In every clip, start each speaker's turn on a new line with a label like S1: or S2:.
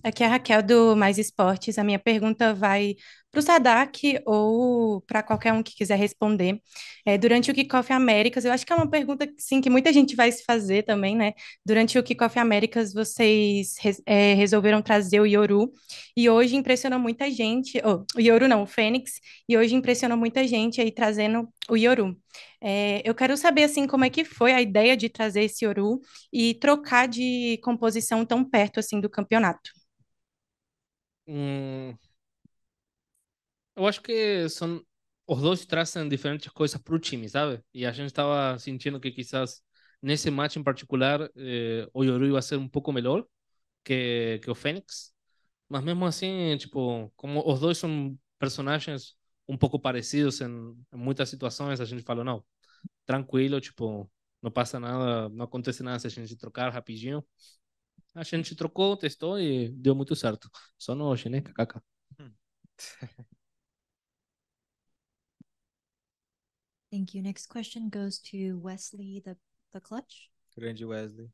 S1: aqui é a Raquel do Mais Esportes. A minha pergunta vai para o Saadhak ou para qualquer um que quiser responder. Durante o Kickoff Américas, eu acho que é uma pergunta sim, que muita gente vai se fazer também, né? Durante o Kickoff Américas, vocês resolveram trazer o Yoru e hoje impressionou muita gente. Oh, o Yoru não, o Fênix, e hoje impressionou muita gente aí trazendo o Yoru. Eu quero saber assim como é que foi a ideia de trazer esse Yoru e trocar de composição tão perto assim do campeonato.
S2: Hum, eu acho que são os dois trazem diferentes coisas para o time, sabe? E a gente estava sentindo que quizás nesse match em particular o Yoru ia ser um pouco melhor que o Fênix, mas mesmo assim, tipo, como os dois são personagens um pouco parecidos em muitas situações, a gente falou, não, tranquilo, tipo, não passa nada, não acontece nada se a gente trocar rapidinho. A gente trocou, testou e deu muito certo. Só no hoje, né, kkk.
S3: Hum.
S4: Thank you. Next question goes to Wesley, the clutch.
S3: Grande Wesley.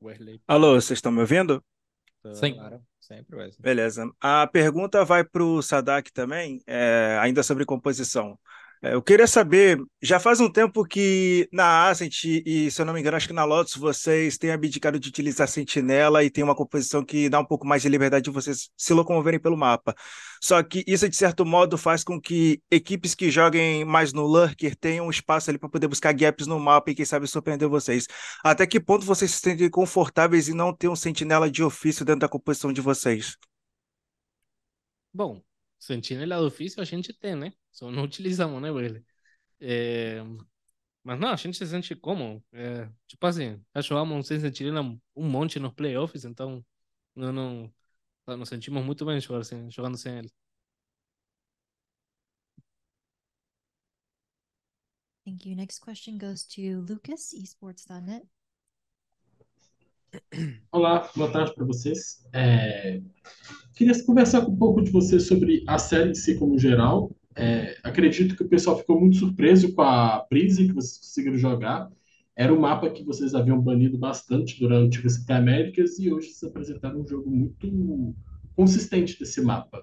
S2: Wesley.
S5: Alô, vocês estão me ouvindo?
S3: Sim. Claro, sempre Wesley.
S5: Beleza. A pergunta vai para o Saadhak também, ainda sobre composição. Eu queria saber, já faz um tempo que na Ascent e, se eu não me engano, acho que na Lotus, vocês têm abdicado de utilizar Sentinela e tem uma composição que dá um pouco mais de liberdade de vocês se locomoverem pelo mapa. Só que isso, de certo modo, faz com que equipes que joguem mais no Lurker tenham um espaço ali para poder buscar gaps no mapa e, quem sabe, surpreender vocês. Até que ponto vocês se sentem confortáveis em não ter um Sentinela de ofício dentro da composição de vocês?
S2: Bom, sentinela do ofício a gente tem, né? Só não utilizamos, né, Wesley? É, mas não, a gente se sente como? Tipo assim, já jogamos sem sentinela um monte nos playoffs, então não, nos sentimos muito bem jogando sem ele.
S4: Thank you. Next question goes to Lucas, esports.net.
S6: Olá, boa tarde para vocês. Queria conversar um pouco de vocês sobre a série em si como geral. Acredito que o pessoal ficou muito surpreso com a Brise que vocês conseguiram jogar. Era um mapa que vocês haviam banido bastante durante o VCT Américas e hoje vocês apresentaram um jogo muito consistente desse mapa.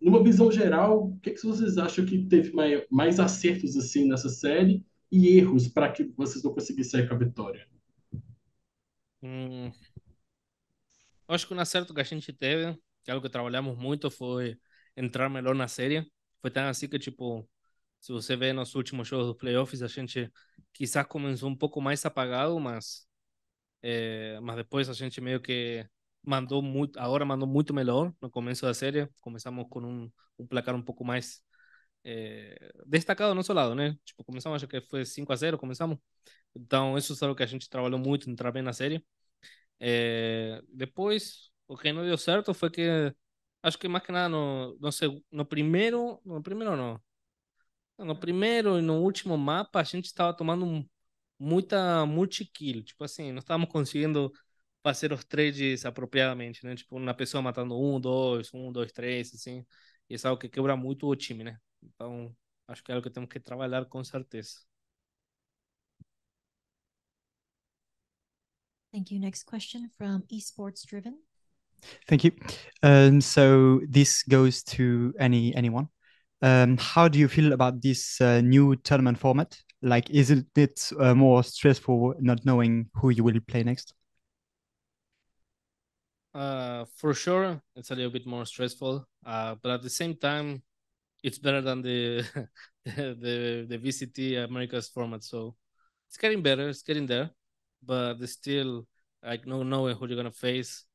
S6: Numa visão geral, o que vocês acham que teve mais acertos assim nessa série e erros para que vocês não conseguissem sair com a vitória?
S2: Hum, acho que um acerto que a gente teve, que é algo que trabalhamos muito, foi entrar melhor na série. Foi tão assim que, tipo, se você vê nos últimos jogos dos playoffs, a gente quizás começou um pouco mais apagado, mas depois a gente meio que agora mandou muito melhor no começo da série. Começamos com um placar um pouco mais destacado do nosso lado, né? Tipo, começamos, acho que foi 5-0, começamos. Então, isso é algo que a gente trabalhou muito, entrar bem na série. Depois, o que não deu certo foi que, acho que mais que nada no primeiro não. No primeiro e no último mapa, a gente estava tomando muita multi-kill. Tipo assim, não estávamos conseguindo fazer os trades apropriadamente, né? Tipo, uma pessoa matando um, dois, três, assim. E isso é algo que quebra muito o time, né? Então, acho que é algo que temos que trabalhar com certeza.
S4: Thank you. Next question from esports driven.
S7: Thank you. So this goes to anyone. How do you feel about this new tournament format? Like, is it more stressful not knowing who you will play next?
S2: For sure, it's a little bit more stressful, but at the same time, it's better than the the VCT America's format. So it's getting better, it's getting there, but there's still like no knowing who you're gonna face.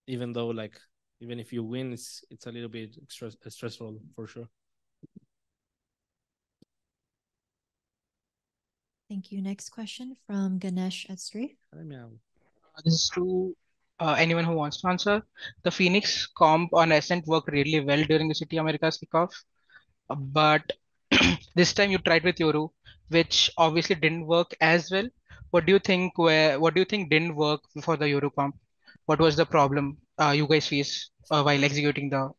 S2: Even though like even if you win, it's a little bit stressful for sure.
S4: Thank you. Next question from Ganesh at Street.
S8: This is to anyone who wants to answer. The Phoenix comp on Ascent worked really well during the City Americas kickoff, but this time you tried with Yoru, which obviously didn't work as well. What do you think? What do you think didn't work for the Yoru comp? What was the problem you guys faced while executing the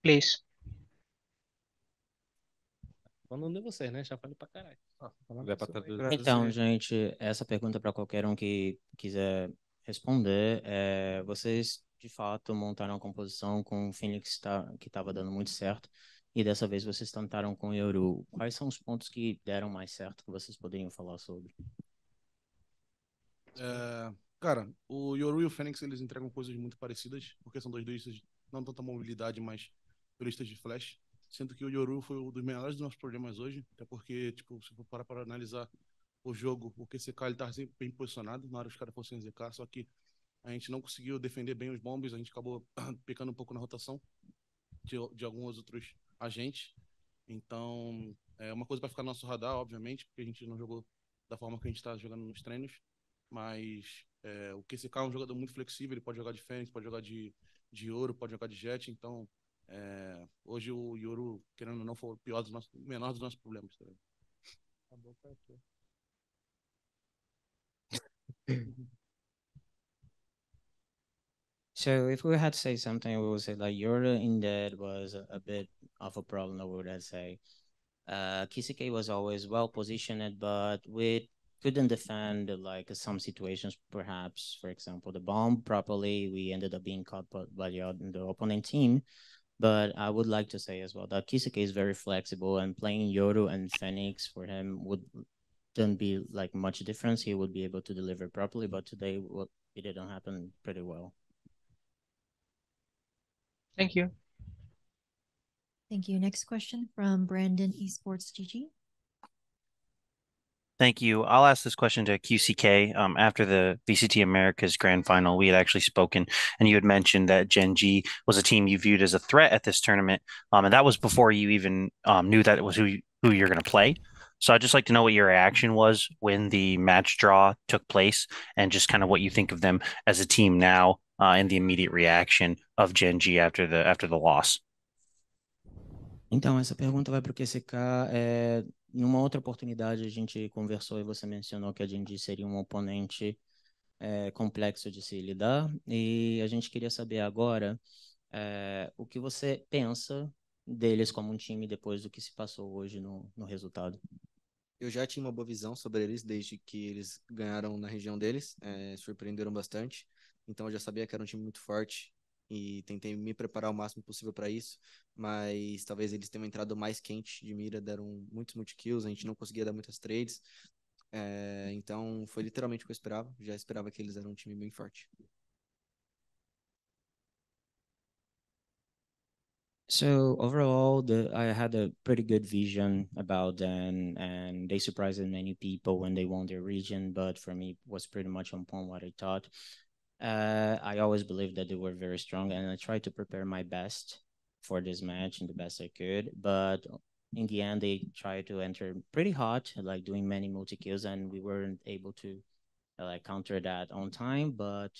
S8: plays?
S2: Falando de vocês, né? Já falei pra caralho.
S3: Vai pra traduzir.
S9: Então, gente, essa pergunta para qualquer um que quiser responder, vocês de fato montaram a composição com o Phoenix que estava dando muito certo, e dessa vez vocês tentaram com o Yoru. Quais são os pontos que deram mais certo que vocês poderiam falar sobre?
S10: Cara, o Yoru e o Fênix, eles entregam coisas muito parecidas, porque são dois duelistas, não tanta mobilidade, mas duelistas de flash. Sendo que o Yoru foi um dos menores dos nossos problemas hoje, até porque, tipo, se for parar para analisar o jogo, o QCK ele tava sempre bem posicionado, na hora que os caras fossem ZK, só que a gente não conseguiu defender bem os bombes, a gente acabou pecando um pouco na rotação de alguns outros agentes. Então, é uma coisa para ficar no nosso radar, obviamente, porque a gente não jogou da forma que a gente está jogando nos treinos. Mas o QCK é um jogador muito flexível, ele pode jogar de Fênix, pode jogar de Ouro, pode jogar de Jet, então hoje o Yoru, querendo ou não, foi o menor dos nossos problemas. Tá?
S9: So if we had to say something, we would say like Yoru in that was a bit of a problem, I would say. Kisike was always well positioned, but we couldn't defend like some situations, perhaps, for example, the bomb properly. We ended up being caught by the opponent team. But I would like to say as well that Kisike is very flexible, and playing Yoru and Phoenix for him wouldn't be like much difference. He would be able to deliver properly, but today it didn't happen pretty well.
S8: Thank you.
S4: Thank you. Next question from Brandon Esports GG.
S11: Thank you. I'll ask this question to QCK. After the VCT Americas Grand Final, we had actually spoken, and you had mentioned that Gen.G was a team you viewed as a threat at this tournament, and that was before you even knew that it was who you're going to play. So I'd just like to know what your reaction was when the match draw took place, and just kind of what you think of them as a team now, and the immediate reaction of Gen.G after the loss.
S9: Então, essa pergunta vai para o QCK. Numa outra oportunidade, a gente conversou e você mencionou que a Gen.G seria um oponente complexo de se lidar. E a gente queria saber agora o que você pensa deles como um time depois do que se passou hoje no resultado.
S3: Eu já tinha uma boa visão sobre eles desde que eles ganharam na região deles, surpreenderam bastante. Então eu já sabia que era um time muito forte e tentei me preparar o máximo possível para isso, mas talvez eles tenham entrado mais quente de mira, deram muitos multi-kills, a gente não conseguia dar muitas trades, então foi literalmente o que eu esperava, já esperava que eles eram um time bem forte.
S9: So overall, I had a pretty good vision about them, and they surprised many people when they won their region, but for me, it was pretty much on point what I thought. I always believed that they were very strong, and I tried to prepare my best for this match and the best I could. But in the end, they tried to enter pretty hot, like doing many multi-kills, and we weren't able to like counter that on time. But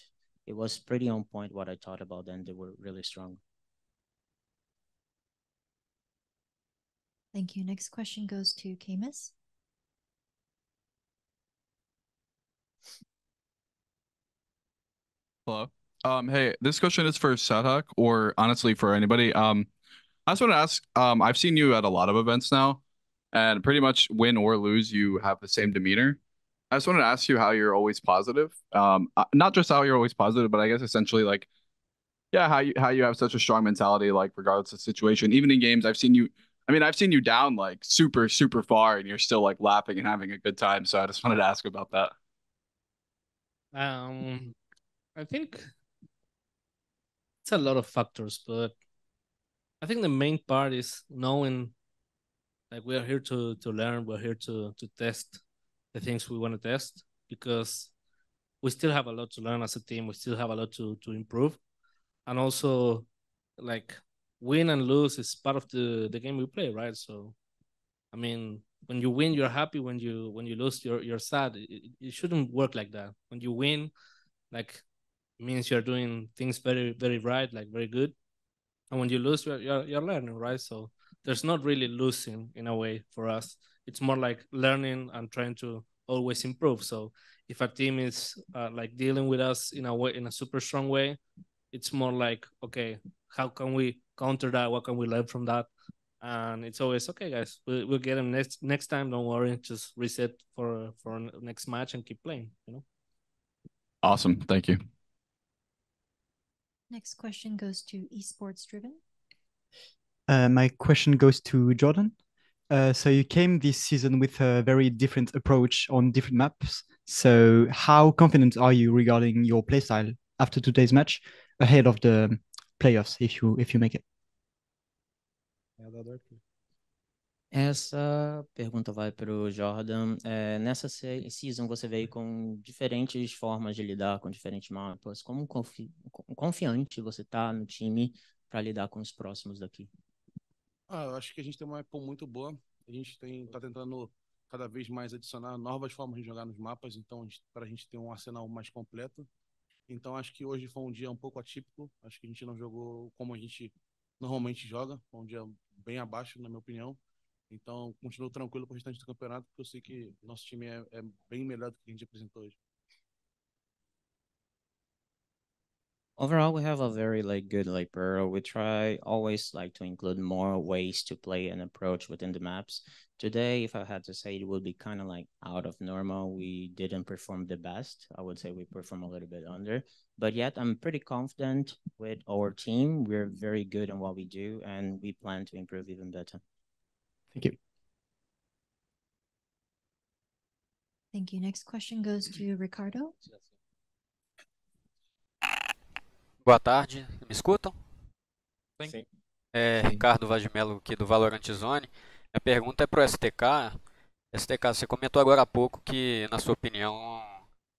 S9: it was pretty on point what I thought about them. They were really strong.
S4: Thank you. Next question goes to Camus.
S12: Hello. Hey, this question is for Saadhak, or honestly for anybody. I just want to ask, I've seen you at a lot of events now, and pretty much win or lose, you have the same demeanor. I just wanted to ask you how you're always positive. Not just how you're always positive, but I guess essentially like, yeah, how you have such a strong mentality, like regardless of the situation. Even in games, I've seen you down like super, super far, and you're still like laughing and having a good time. So I just wanted to ask about that.
S2: I think it's a lot of factors, but I think the main part is knowing like we are here to learn, we're here to test the things we want to test, because we still have a lot to learn as a team. We still have a lot to improve. And also like win and lose is part of the game we play, right? So I mean, when you win, you're happy. When you lose, you're sad. It shouldn't work like that. When you win, like means you're doing things very, very right, like very good. And when you lose, you're learning, right? So there's not really losing in a way for us. It's more like learning and trying to always improve. So if a team is like dealing with us in a super strong way, it's more like, okay, how can we counter that? What can we learn from that? And it's always, okay, guys, we'll get them next time. Don't worry, just reset for next match and keep playing, you know?
S12: Awesome. Thank you.
S4: Next question goes to esports driven.
S7: My question goes to Jordan. So you came this season with a very different approach on different maps. So how confident are you regarding your playstyle after today's match ahead of the playoffs if you make it?
S9: Essa pergunta vai para o Jordan. Nessa season você veio com diferentes formas de lidar com diferentes mapas. Como confiante você tá no time para lidar com os próximos daqui?
S10: Eu acho que a gente tem uma Apple muito boa. A gente tá tentando cada vez mais adicionar novas formas de jogar nos mapas, então para a gente ter um arsenal mais completo. Então acho que hoje foi um dia um pouco atípico. Acho que a gente não jogou como a gente normalmente joga. Foi um dia bem abaixo, na minha opinião. Então continuo tranquilo pro restante do campeonato, porque eu sei que nosso time é bem melhor do que a gente apresentou hoje.
S9: Overall, we have a very good Pearl. We try always to include more ways to play and approach within the maps. Today, if I had to say, it would be kind of out of normal. We didn't perform the best. I would say we performed a little bit under, but yet I'm pretty confident with our team. We're very good in what we do, and we plan to improve even better.
S7: Thank you.
S4: Thank you. Next question goes to Ricardo.
S13: Boa tarde, me escutam?
S14: Sim.
S13: Ricardo Vaz de Mello aqui do Valorant Zone. Minha pergunta é para o STK. STK, você comentou agora há pouco que, na sua opinião,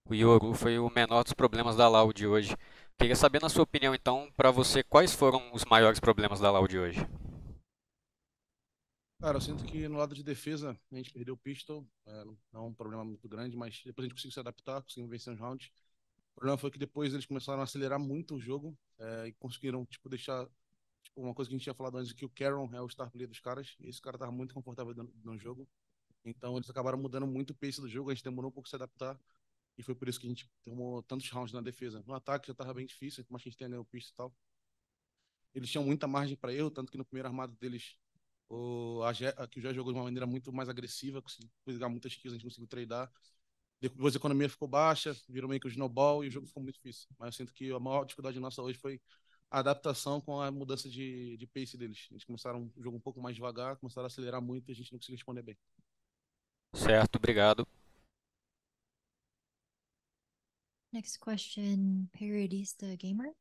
S13: o Yoru foi o menor dos problemas da LoL de hoje. Queria saber, na sua opinião, então, para você, quais foram os maiores problemas da LoL de hoje?
S10: Cara, eu sinto que no lado de defesa a gente perdeu o pistol, não é um problema muito grande, mas depois a gente conseguiu se adaptar, conseguimos vencer uns rounds. O problema foi que depois eles começaram a acelerar muito o jogo e conseguiram deixar uma coisa que a gente tinha falado antes, que o Caron é o star player dos caras, e esse cara tava muito confortável no jogo. Então eles acabaram mudando muito o pace do jogo, a gente demorou um pouco a se adaptar, e foi por isso que a gente tomou tantos rounds na defesa. No ataque já tava bem difícil, mas a gente tenha ganho o pistol e tal. Eles tinham muita margem para erro, tanto que no primeiro armado deles, que o Jé jogou de uma maneira muito mais agressiva, conseguiu pegar muitas kills, a gente conseguiu tradar. Depois a economia ficou baixa, virou meio que o snowball e o jogo ficou muito difícil. Mas eu sinto que a maior dificuldade nossa hoje foi a adaptação com a mudança de pace deles. Eles começaram o jogo um pouco mais devagar, começaram a acelerar muito e a gente não conseguiu responder bem.
S13: Certo, obrigado.
S4: Next question, Periodista Gamer.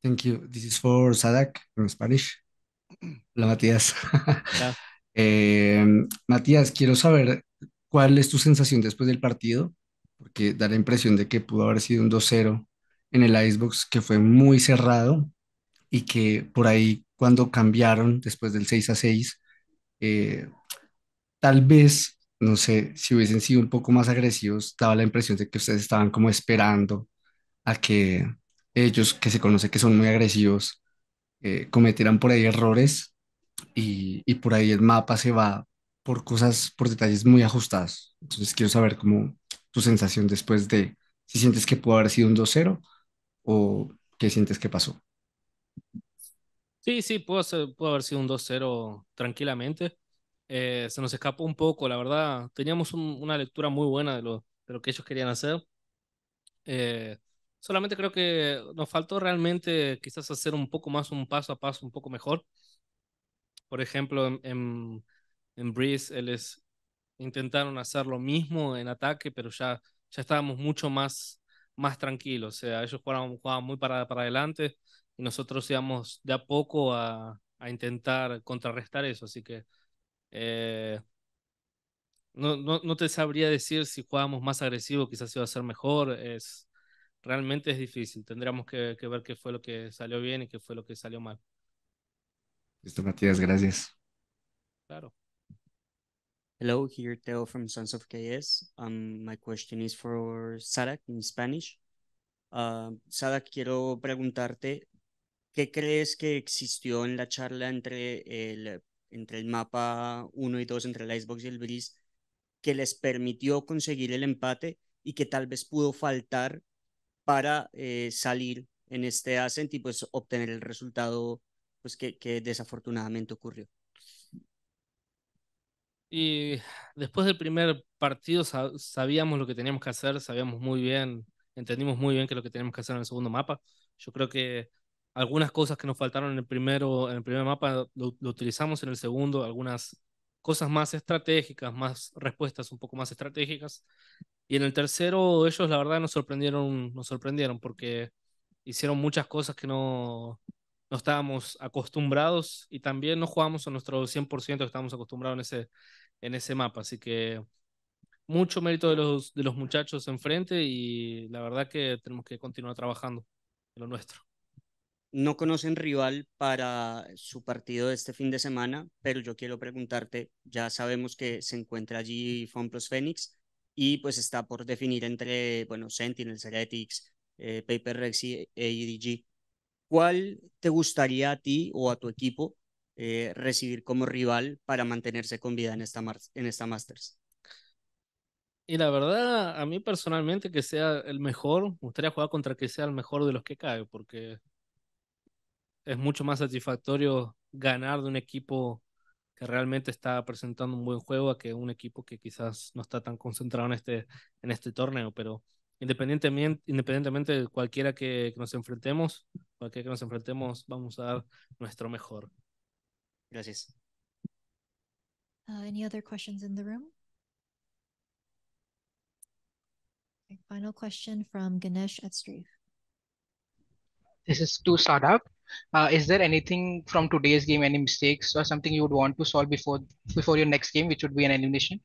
S15: Thank you. This is for Saadhak from Spanish. Hola, Matías. Matías, quiero saber cuál es tu sensación después del partido, porque da la impresión de que pudo haber sido un 2-0 en el Icebox, que fue muy cerrado y que por ahí cuando cambiaron después del 6-6, tal vez, no sé, si hubiesen sido un poco más agresivos, daba la impresión de que ustedes estaban como esperando a que ellos, que se conoce que son muy agresivos, cometieran por ahí errores y por ahí el mapa se va por cosas, por detalles muy ajustados. Entonces quiero saber cómo tu sensación después de, si sientes que pudo haber sido un 2-0 o qué sientes que pasó.
S2: Sí, pudo haber sido un 2-0 tranquilamente. Se nos escapó un poco, la verdad. Teníamos una lectura muy buena de lo que ellos querían hacer. Solamente creo que nos faltó realmente quizás hacer un poco más un paso a paso un poco mejor. Por ejemplo, en Breeze, intentaron hacer lo mismo en ataque, pero ya estábamos mucho más tranquilos. O sea, ellos jugaban muy para adelante y nosotros íbamos de a poco a intentar contrarrestar eso. Así que no te sabría decir si jugábamos más agresivo, quizás iba a ser mejor. Realmente es difícil. Tendríamos que ver qué fue lo que salió bien y qué fue lo que salió mal.
S15: Listo, Matías, gracias.
S2: Claro.
S16: Hello, here Teo from Sons of KS. My question is for Saadhak in Spanish. Saadhak, quiero preguntarte, ¿qué crees que existió en la charla entre el mapa 1 y 2, entre el Icebox y el Breeze, que les permitió conseguir el empate y que tal vez pudo faltar para salir en este Ascent y pues obtener el resultado pues que desafortunadamente ocurrió?
S2: Y después del primer partido sabíamos lo que teníamos que hacer, sabíamos muy bien, entendimos muy bien qué es lo que teníamos que hacer en el segundo mapa. Yo creo que algunas cosas que nos faltaron en el primer mapa lo utilizamos en el segundo, algunas cosas más estratégicas, más respuestas un poco más estratégicas. Y en el tercero ellos la verdad nos sorprendieron porque hicieron muchas cosas que no estábamos acostumbrados y también no jugamos a nuestro 100% que estábamos acostumbrados en ese mapa. Así que mucho mérito de los muchachos enfrente y la verdad que tenemos que continuar trabajando en lo nuestro.
S16: No conocen rival para su partido de este fin de semana, pero yo quiero preguntarte, ya sabemos que se encuentra allí FunPlus Phoenix y pues está por definir entre, bueno, Sentinels, Heretics, Paper Rex y EDG. ¿Cuál te gustaría a ti o a tu equipo recibir como rival para mantenerse con vida en esta Masters?
S2: Y la verdad, a mí personalmente que sea el mejor, me gustaría jugar contra que sea el mejor de los que cae, porque es mucho más satisfactorio ganar de un equipo que realmente está presentando un buen juego a que un equipo que quizás no está tan concentrado en este torneo, pero independientemente de cualquiera que nos enfrentemos, vamos a dar nuestro mejor.
S16: Gracias.
S4: Any other questions in the room? Okay, final question from Ganesh at Strafe.
S8: This is to Saadhak. Is there anything from today's game, any mistakes or something you would want to solve before your next game, which would be an elimination?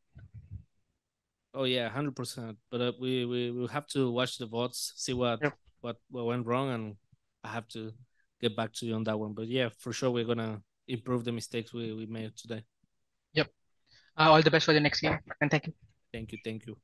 S2: Oh yeah, 100%. But we will have to watch the votes, see
S8: Yep.
S2: what went wrong, and I have to get back to you on that one. But yeah, for sure we're gonna improve the mistakes we made today.
S8: Yep. All the best for the next game, and thank you.
S2: Thank you.